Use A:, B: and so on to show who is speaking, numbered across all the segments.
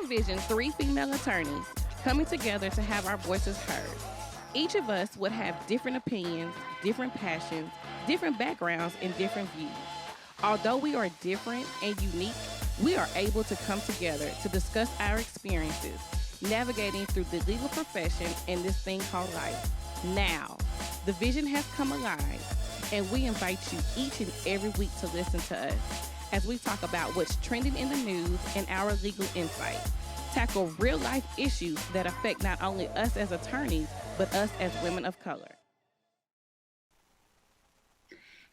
A: envision three female attorneys coming together to have our voices heard. Each of us would have different opinions, different passions, different backgrounds, and different views. Although we are different and unique, we are able to come together to discuss our experiences, navigating through the legal profession and this thing called life. Now, the vision has come alive, and we invite you each and every week to listen to us as we talk about what's trending in the news and our legal insight, tackle real-life issues that affect not only us as attorneys, but us as women of color.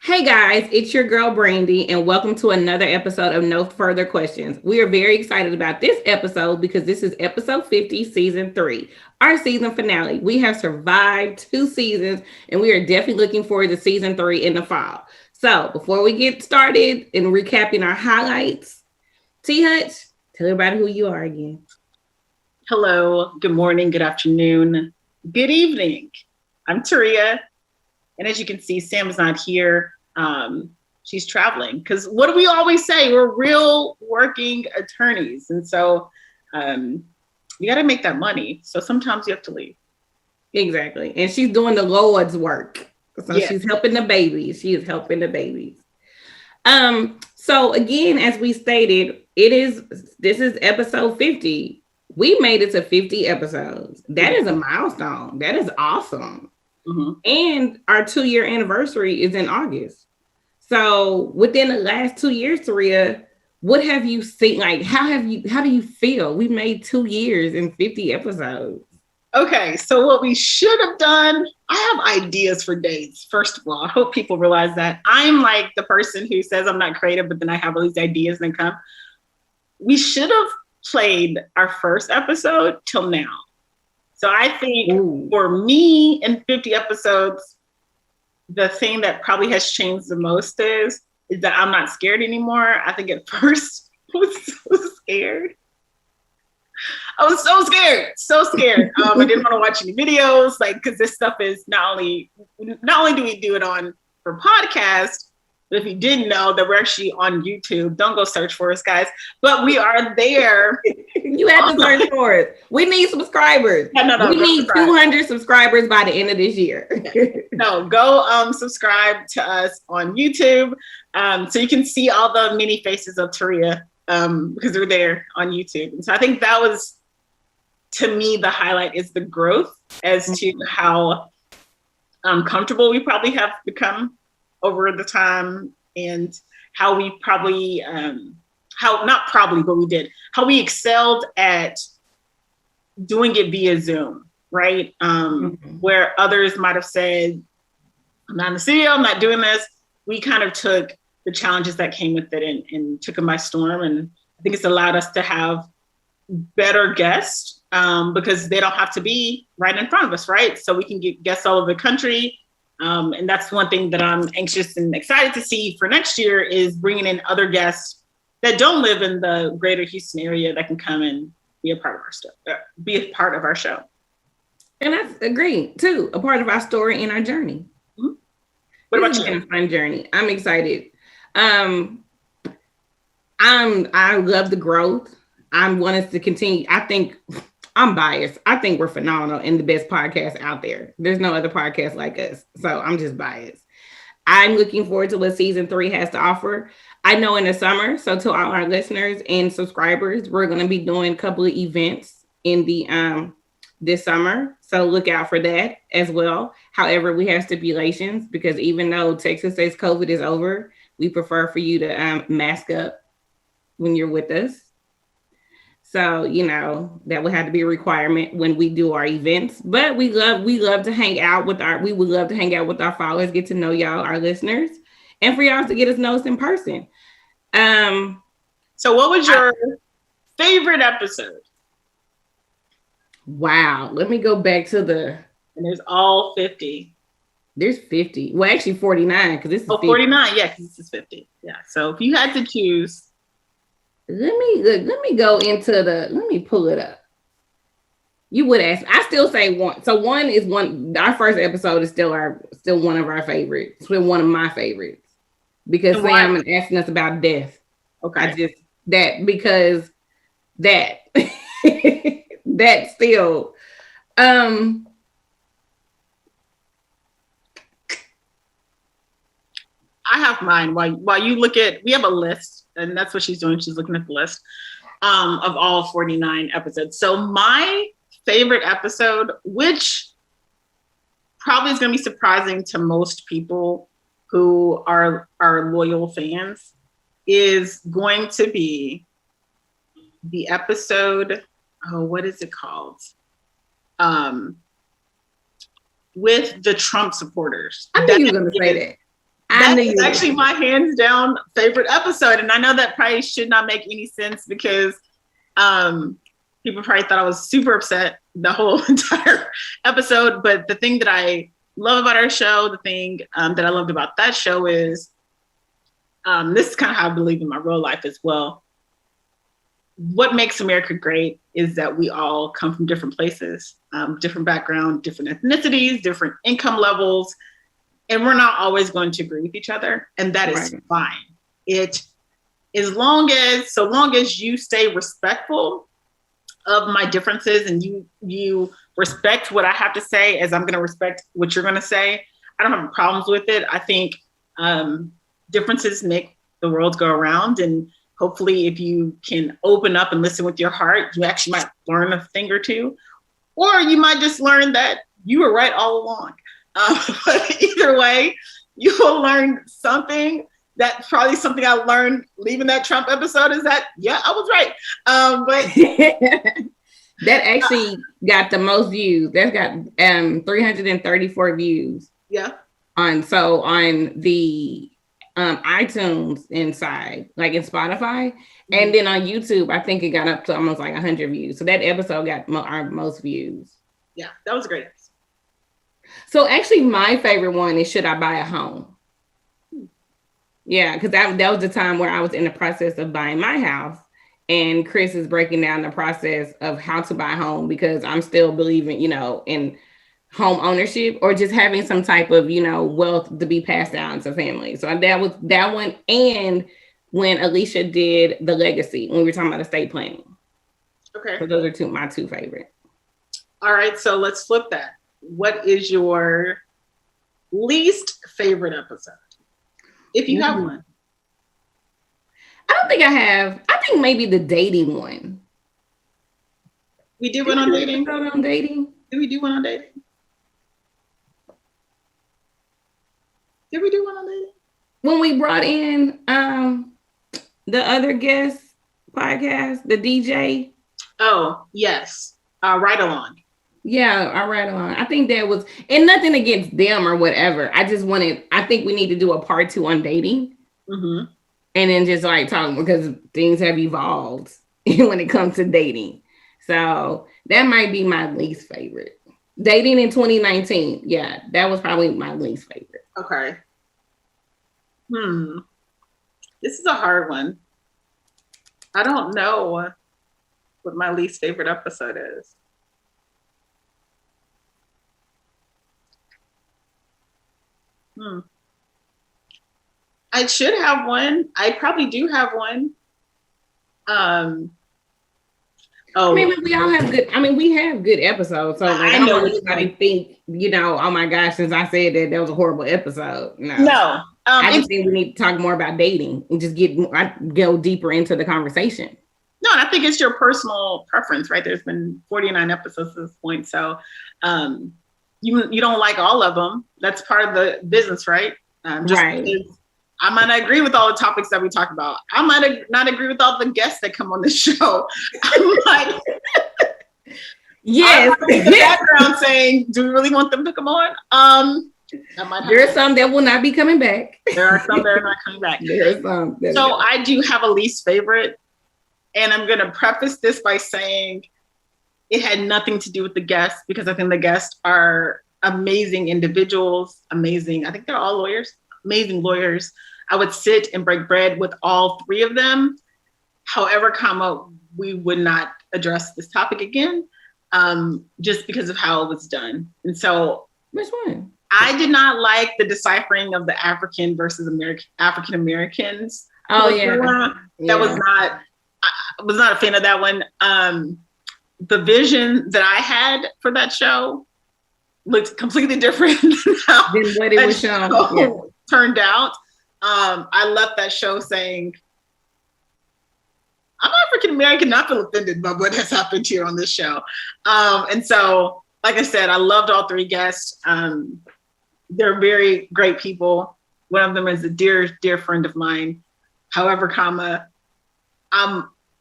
B: Hey guys, it's your girl Brandy, and welcome to another episode of No Further Questions. We are very excited about this episode because this is episode 50, season 3, our season finale. We have survived 2 seasons, and we are definitely looking forward to season 3 in the fall. So before we get started and recapping our highlights, T Hutch, tell everybody who you are again.
C: Hello, good morning, good afternoon, good evening. I'm Taria. And as you can see, Sam is not here. She's traveling because what do we always say? We're real working attorneys. And so you got to make that money. So sometimes you have to leave.
B: Exactly. And she's doing the Lord's work. So
C: yes.
B: She's helping the babies. She is helping the babies. So again, as we stated, this is episode 50. We made it to 50 episodes. That is a milestone. That is awesome. Mm-hmm. And our 2-year anniversary is in August. So within the last 2 years, Taria, what have you seen? Like, how do you feel? We made 2 years and 50 episodes.
C: Okay, so what we should have done, I have ideas for dates. First of all, I hope people realize that I'm like the person who says I'm not creative, but then I have all these ideas and then come. We should have played our first episode till now. So I think for me in 50 episodes, the thing that probably has changed the most is that I'm not scared anymore. I think at first I was so scared. I was so scared. I didn't want to watch any videos, because this stuff is not only do we do it for podcast, but if you didn't know that we're actually on YouTube, don't go search for us, guys. But we are there.
B: You have to search for it. We need subscribers. No, we need 200 subscribers by the end of this year.
C: No, go subscribe to us on YouTube so you can see all the many faces of Taria because they're there on YouTube. And so I think that was, to me, the highlight is the growth as to how comfortable we probably have become over the time, and how we probably, how we excelled at doing it via Zoom, right? Where others might have said, I'm not in the studio, I'm not doing this. We kind of took the challenges that came with it and took them by storm. And I think it's allowed us to have better guests because they don't have to be right in front of us, right? So we can get guests all over the country. And that's one thing that I'm anxious and excited to see for next year is bringing in other guests that don't live in the greater Houston area that can come and be a part of our stuff, be a part of our show.
B: And that's great too, a part of our story and our journey.
C: Mm-hmm. What about you?
B: It's been a fun journey. I'm excited. I love the growth. I want us to continue. I think I'm biased. I think we're phenomenal and the best podcast out there. There's no other podcast like us. So I'm just biased. I'm looking forward to what season 3 has to offer. I know in the summer, so to all our listeners and subscribers, we're going to be doing a couple of events in the this summer. So look out for that as well. However, we have stipulations because even though Texas says COVID is over, we prefer for you to mask up when you're with us. So, that would have to be a requirement when we do our events, but we love to hang out we would love to hang out with our followers, get to know y'all, our listeners, and for y'all to get us noticed in person.
C: So what was your favorite episode?
B: Wow. Let me go back to
C: and there's all 50.
B: There's 50. Well, actually 49 because this is 50.
C: 49. Yeah, because this is 50. Yeah. So if you had to choose.
B: Let me go into let me pull it up. You would ask. I still say one. So one is one. Our first episode is still one of our favorites. Still one of my favorites because Sam is asking us about death.
C: Okay.
B: I just that because that that still.
C: I have mine. While you look at, we have a list, and that's what she's doing. She's looking at the list of all 49 episodes. So my favorite episode, which probably is going to be surprising to most people who are loyal fans, is going to be the episode. Oh, what is it called? With the Trump supporters.
B: I knew you were going to say that.
C: That is actually my hands down favorite episode. And I know that probably should not make any sense because people probably thought I was super upset the whole entire episode. But the thing that I love about our show, the thing that I loved about that show is, this is kind of how I believe in my real life as well. What makes America great is that we all come from different places, different background, different ethnicities, different income levels. And we're not always going to agree with each other. And that is fine. So long as you stay respectful of my differences and you respect what I have to say as I'm going to respect what you're going to say, I don't have problems with it. I think differences make the world go around. And hopefully if you can open up and listen with your heart, you actually might learn a thing or two. Or you might just learn that you were right all along. But either way, you will learn something. That's probably something I learned leaving that Trump episode is that, yeah, I was right. But
B: that actually got the most views. That's got 334 views.
C: Yeah.
B: On the iTunes inside, like in Spotify, and then on YouTube, I think it got up to almost like 100 views. So that episode got our most views.
C: Yeah, that was great.
B: So actually, my favorite one is Should I Buy a Home? Yeah, because that was the time where I was in the process of buying my house, and Chris is breaking down the process of how to buy a home because I'm still believing, in home ownership or just having some type of, wealth to be passed down to family. So that was that one. And when Alicia did the legacy, when we were talking about estate planning.
C: Okay.
B: So those are my two favorite.
C: All right. So let's flip that. What is your least favorite episode? If you have one.
B: I don't think I have. I think maybe the dating one.
C: We did one on dating? Did we do one on dating? Did we do one on dating?
B: When we brought in the other guest podcast, the DJ.
C: Oh, yes. Ride Along.
B: Yeah, I Ride Along. I think that was, and nothing against them or whatever. I think we need to do a part 2 on dating. Mm-hmm. And then just like talking because things have evolved when it comes to dating. So that might be my least favorite. Dating in 2019. Yeah, that was probably my least favorite.
C: Okay. This is a hard one. I don't know what my least favorite episode is. I should have one. I probably do have one.
B: We all have good. We have good episodes. So I know anybody think, oh my gosh, since I said that was a horrible episode. No. I just think we need to talk more about dating and just go deeper into the conversation.
C: No, and I think it's your personal preference, right? There's been 49 episodes at this point, so you don't like all of them. That's part of the business, right?
B: Right.
C: I might not agree with all the topics that we talk about. I might not agree with all the guests that come on the show.
B: Yes.
C: In the background saying, do we really want them to come on?
B: There are some that will not be coming back.
C: There are some that are not coming back.
B: There are some.
C: So I do have a least favorite. And I'm going to preface this by saying it had nothing to do with the guests because I think the guests are amazing individuals, amazing. I think they're all lawyers, amazing lawyers. I would sit and break bread with all three of them. However, we would not address this topic again just because of how it was done. And so,
B: which one?
C: I did not like the deciphering of the African versus African Americans.
B: Oh yeah,
C: that was not. I was not a fan of that one. the vision that I had for that show looked completely different than how
B: Than what it was shown. Yeah.
C: Turned out. I left that show saying, I'm African American, not feel offended by what has happened here on this show. And so, like I said, I loved all three guests. They're very great people. One of them is a dear, dear friend of mine. However,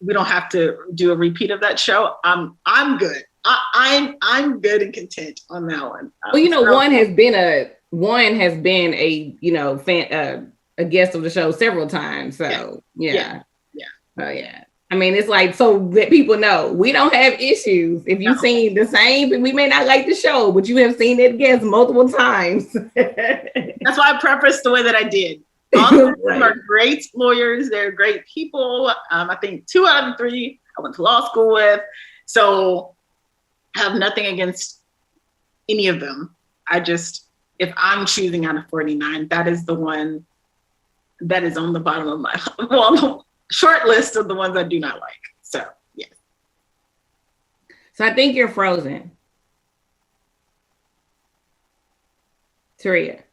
C: we don't have to do a repeat of that show. I'm good. I'm good and content on that one.
B: Well, one has been a fan, a guest of the show several times. So yeah. Oh yeah. I mean, it's like, so that people know we don't have issues. If you've seen the same, we may not like the show, but you have seen that guest multiple times.
C: That's why I prefaced the way that I did. All of them are great lawyers. They're great people. I think 2 out of 3 I went to law school with. So I have nothing against any of them. If I'm choosing out of 49, that is the one that is on the bottom of my short list of the ones I do not like. So, yes.
B: So I think you're frozen. Taria.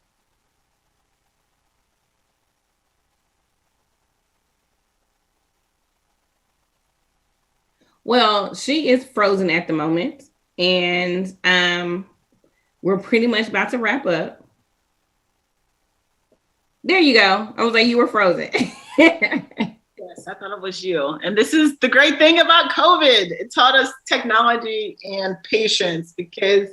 B: Well, she is frozen at the moment. And we're pretty much about to wrap up. There you go. I was like, you were frozen.
C: Yes, I thought it was you. And this is the great thing about COVID. It taught us technology and patience because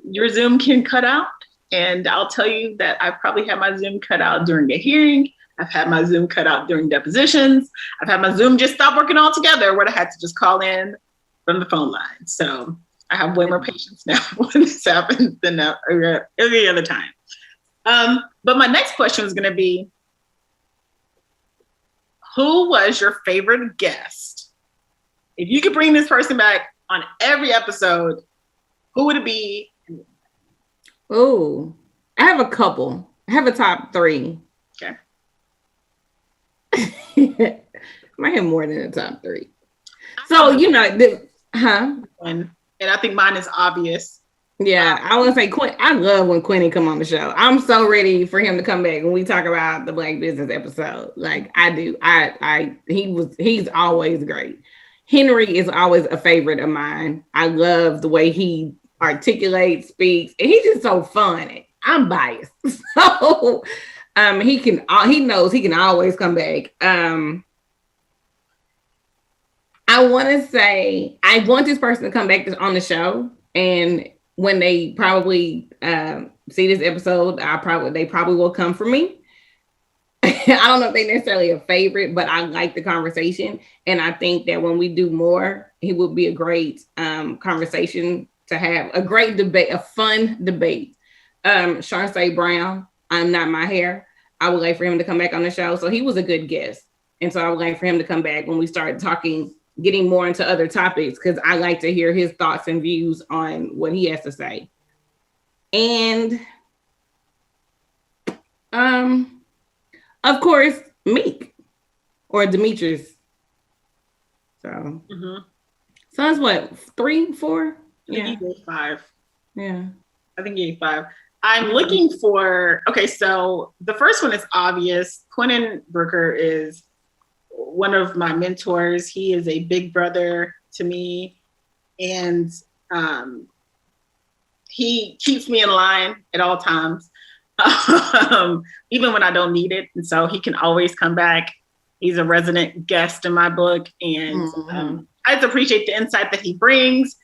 C: your Zoom can cut out. And I'll tell you that I probably had my Zoom cut out during a hearing. I've had my Zoom cut out during depositions. I've had my Zoom just stop working altogether where I had to just call in from the phone line. So I have way more patience now when this happens than every other time. But my next question is going to be, who was your favorite guest? If you could bring this person back on every episode, who would it be?
B: Oh, I have a couple. I have a top 3.
C: Okay.
B: I might have more than a top 3. So,
C: And I think mine is obvious.
B: Yeah, I would say I love when Quentin come on the show. I'm so ready for him to come back when we talk about the Black business episode. Like I do. He's always great. Henry is always a favorite of mine. I love the way he articulates, speaks, and he's just so fun. I'm biased. So he knows he can always come back. I want to say I want this person to come back on the show, and when they probably see this episode, they probably will come for me. I don't know if they're necessarily a favorite, but I like the conversation. And I think that when we do more, he will be a great conversation to have, a great debate, a fun debate. Sharnce Brown, I'm Not My Hair. I would like for him to come back on the show. So he was a good guest. And so I would like for him to come back when we start talking, getting more into other topics, because I like to hear his thoughts and views on what he has to say. And of course, Meek or Demetrius. So, so that's what, 3, 4?
C: I think he gave 5.
B: Yeah.
C: I think he gave 5. I'm looking for, so the first one is obvious. Quentin Brooker is one of my mentors. He is a big brother to me. And he keeps me in line at all times, even when I don't need it. And so he can always come back. He's a resident guest in my book. And I just appreciate the insight that he brings.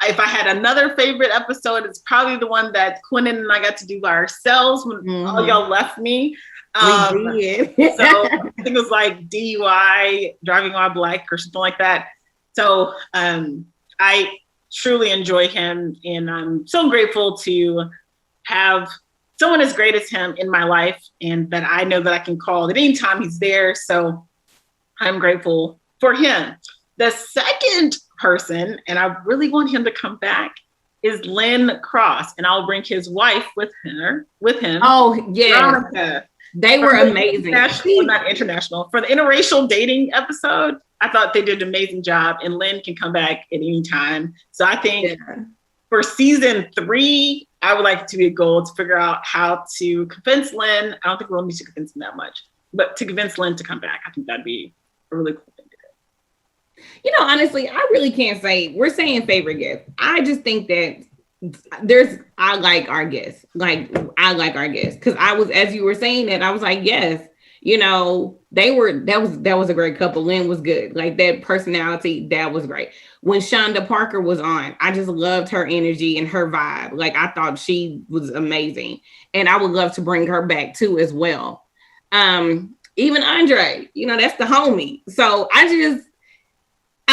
C: If I had another favorite episode, it's probably the one that Quentin and I got to do by ourselves when all y'all left me.
B: We did.
C: So I think it was like DUI, driving while black or something like that. So I truly enjoy him, and I'm so grateful to have someone as great as him in my life, and that I know that I can call at any time he's there. So I'm grateful for him. The second person, and I really want him to come back, is Lynn Cross, and I'll bring his wife with him.
B: Oh yeah, they were amazing.
C: Not international, for the interracial dating episode. I thought they did an amazing job, and Lynn can come back at any time. So I think for season 3, I would like it to be a goal to figure out how to convince Lynn. I don't think we'll need to convince him that much, but to convince Lynn to come back, I think that'd be a really cool thing to do.
B: You know, honestly, I really can't say we're saying favorite gift. I just think that I like our guests. Like, I like our guests. Because I was, as you were saying that, I was like, yes, you know, that was a great couple. Lynn was good. Like, that personality, that was great. When Shonda Parker was on, I just loved her energy and her vibe. Like, I thought she was amazing. And I would love to bring her back too as well. Even Andre, you know, that's the homie. So I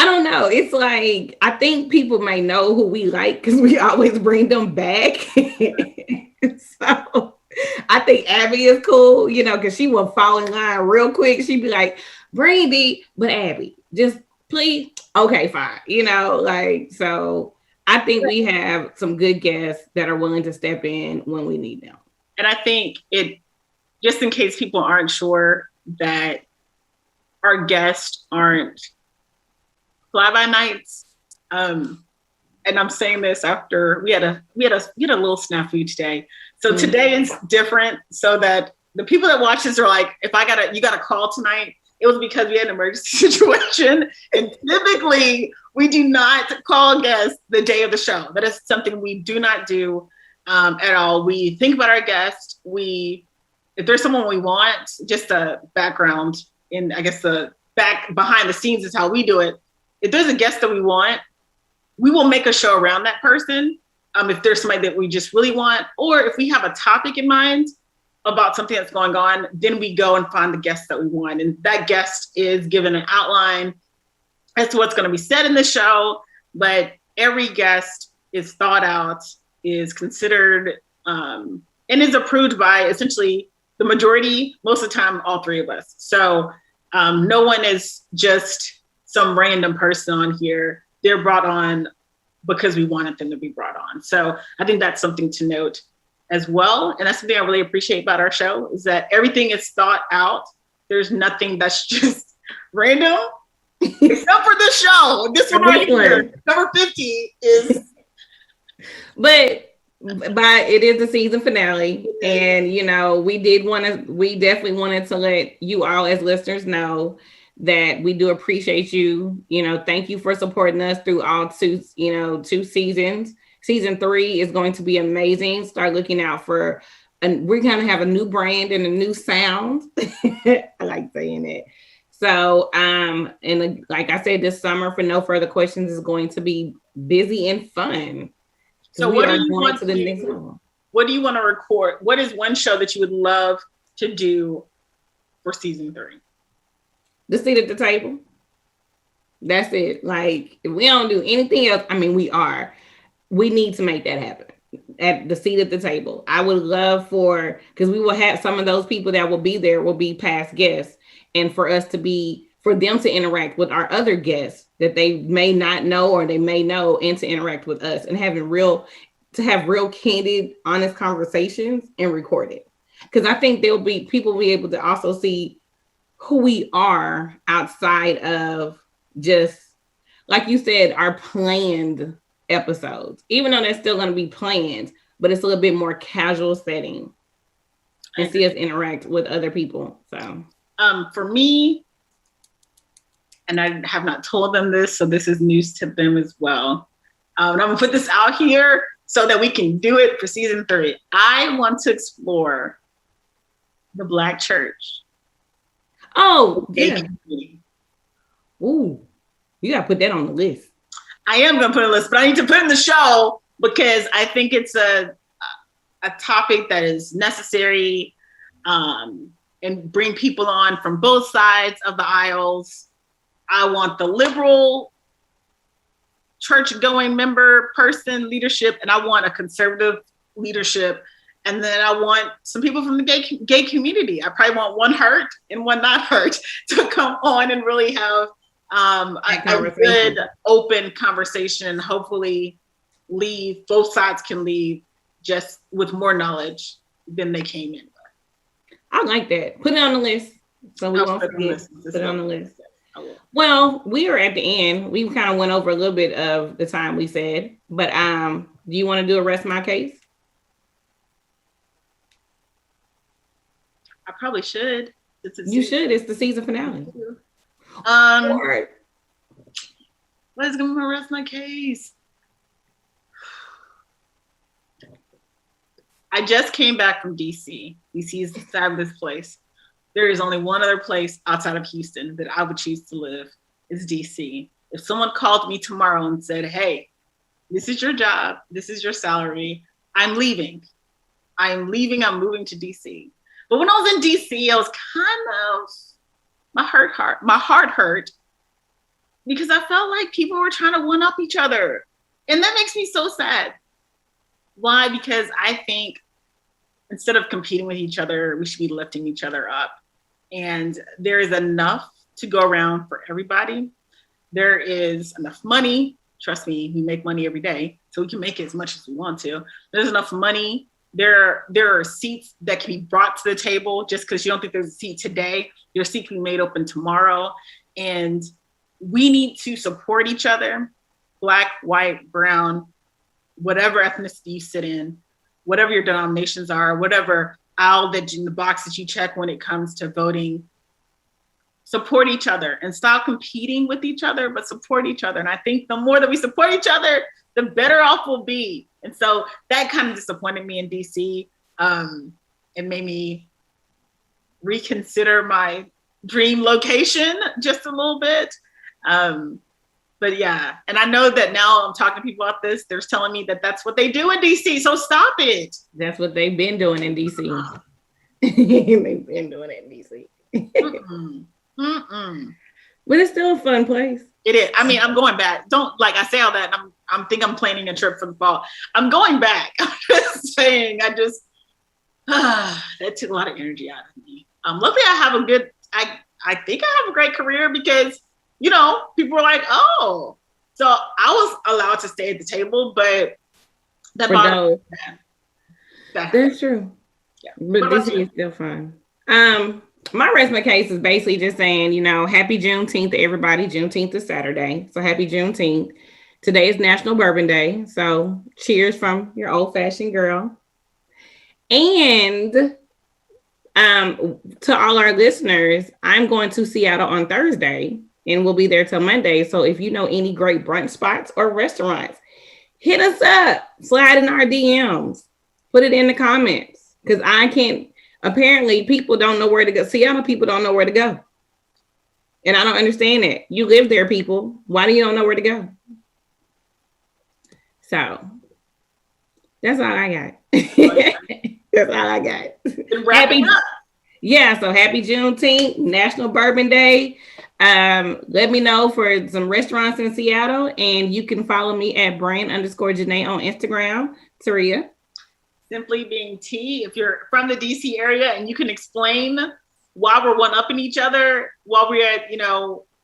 B: don't know. It's like, I think people may know who we like because we always bring them back. So I think Abby is cool, you know, because she will fall in line real quick. She'd be like, bring me, but Abby, just please. Okay, fine. You know, like, so I think we have some good guests that are willing to step in when we need them.
C: And I think just in case people aren't sure, that our guests aren't fly-by-nights. And I'm saying this after we had a little snafu today. So today is different, so that the people that watch this are like, if you got a call tonight, it was because we had an emergency situation. And typically we do not call guests the day of the show. That is something we do not do at all. We think about our guests. If there's someone we want, just a background in, I guess, the back behind the scenes is how we do it. If there's a guest that we want, we will make a show around that person. If there's somebody that we just really want, or if we have a topic in mind about something that's going on, then we go and find the guest that we want. And that guest is given an outline as to what's going to be said in the show. But every guest is thought out, is considered, and is approved by essentially the majority, most of the time, all 3 of us. So no one is just some random person on here. They're brought on because we wanted them to be brought on. So I think that's something to note as well. And that's something I really appreciate about our show, is that everything is thought out. There's nothing that's just random, except for this show. This one right here, number 50 is.
B: But it is the season finale. And, you know, we definitely wanted to let you all as listeners know that we do appreciate you. You know, thank you for supporting us through all 2 seasons. Season 3 is going to be amazing. Start looking out for, and we're going to have a new brand and a new sound. I like saying it. So, and like I said, this summer, for No Further Questions, is going to be busy and fun.
C: So what do you want to record? What is one show that you would love to do for season 3?
B: The seat at the table. That's it. Like, if we don't do anything else, I mean, we need to make that happen at the seat at the table. I would love because we will have some of those people that will be there will be past guests, and for them to interact with our other guests that they may not know or they may know, and to interact with us and have real candid, honest conversations and record it. Because I think people will be able to also see who we are outside of just, like you said, our planned episodes, even though they're still going to be planned, but it's a little bit more casual setting, and see us interact with other people. So
C: for me, and I have not told them this, so this is news to them as well. And I'm gonna put this out here so that we can do it for season 3. I want to explore the Black church.
B: Oh, yeah. Ooh, you gotta put that on the list.
C: I am gonna put it on the list, but I need to put it in the show because I think it's a topic that is necessary, and bring people on from both sides of the aisles. I want the liberal church-going member person leadership, and I want a conservative leadership. And then I want some people from the gay community. I probably want one hurt and one not hurt to come on and really have a good open conversation, and hopefully both sides can leave just with more knowledge than they came in with.
B: I like that. Put it on the list. So we won't forget. Put it on the list. Well, we are at the end. We kind of went over a little bit of the time we said, but do you want to do a rest my case?
C: I probably should.
B: You should. It's the season finale.
C: What is going to rest my case? I just came back from DC. DC is a fabulous place. There is only one other place outside of Houston that I would choose to live. It's DC. If someone called me tomorrow and said, hey, this is your job, this is your salary, I'm leaving. I'm moving to DC. But when I was in DC, I was kind of, my heart hurt because I felt like people were trying to one up each other. And that makes me so sad. Why? Because I think instead of competing with each other, we should be lifting each other up. And there is enough to go around for everybody. There is enough money. Trust me, we make money every day, so we can make it as much as we want to. There's enough money. There are seats that can be brought to the table just because you don't think there's a seat today. Your seat can be made open tomorrow. And we need to support each other, Black, white, brown, whatever ethnicity you sit in, whatever your denominations are, whatever aisle that in the box that you check when it comes to voting. Support each other and stop competing with each other, but support each other. And I think the more that we support each other, the better off we'll be. And so that kind of disappointed me in DC. It made me reconsider my dream location just a little bit. But yeah, and I know that now I'm talking to people about this. They're telling me that that's what they do in DC. So stop it.
B: That's what they've been doing in DC. They've been doing it in DC. But it's still a fun place.
C: It is. I mean, I'm going back. Don't like I say all that. I'm I'm planning a trip for the fall. I'm going back. I'm just saying. That took a lot of energy out of me. Luckily, I have a good. I think I have a great career because people were like, oh, so I was allowed to stay at the table, but
B: that's true. Yeah. But DC is still fun. My rest case is basically just saying, happy Juneteenth to everybody. Juneteenth is Saturday. So happy Juneteenth. Today is National Bourbon Day. So cheers from your old-fashioned girl. And to all our listeners, I'm going to Seattle on Thursday and we'll be there till Monday. So if you know any great brunch spots or restaurants, hit us up, slide in our DMs, put it in the comments. Because apparently people don't know where to go. Seattle people don't know where to go. And I don't understand it. You live there, people. Why do you don't know where to go? So that's all I got. That's all I got. So happy Juneteenth, National Bourbon Day. Let me know for some restaurants in Seattle, and you can follow me at Brain_Janae on Instagram. Taria.
C: Simply being T. If you're from the DC area and you can explain why we're one-upping each other while we're at,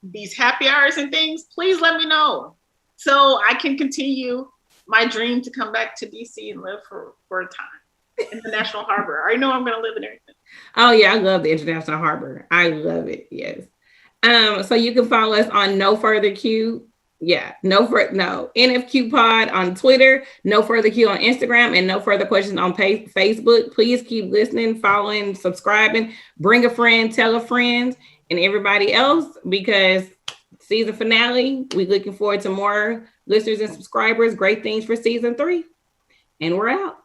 C: these happy hours and things, please let me know so I can continue my dream to come back to DC and live for a time in the National Harbor. I already know I'm going to live in everything.
B: Oh yeah, I love the International Harbor. I love it. Yes. So you can follow us on No Further Q. Yeah, NFQ Pod on Twitter, No Further Q on Instagram, and No Further Questions on Facebook. Please keep listening, following, subscribing, bring a friend, tell a friend, and everybody else, because season finale, we're looking forward to more listeners and subscribers. Great things for season 3. And we're out.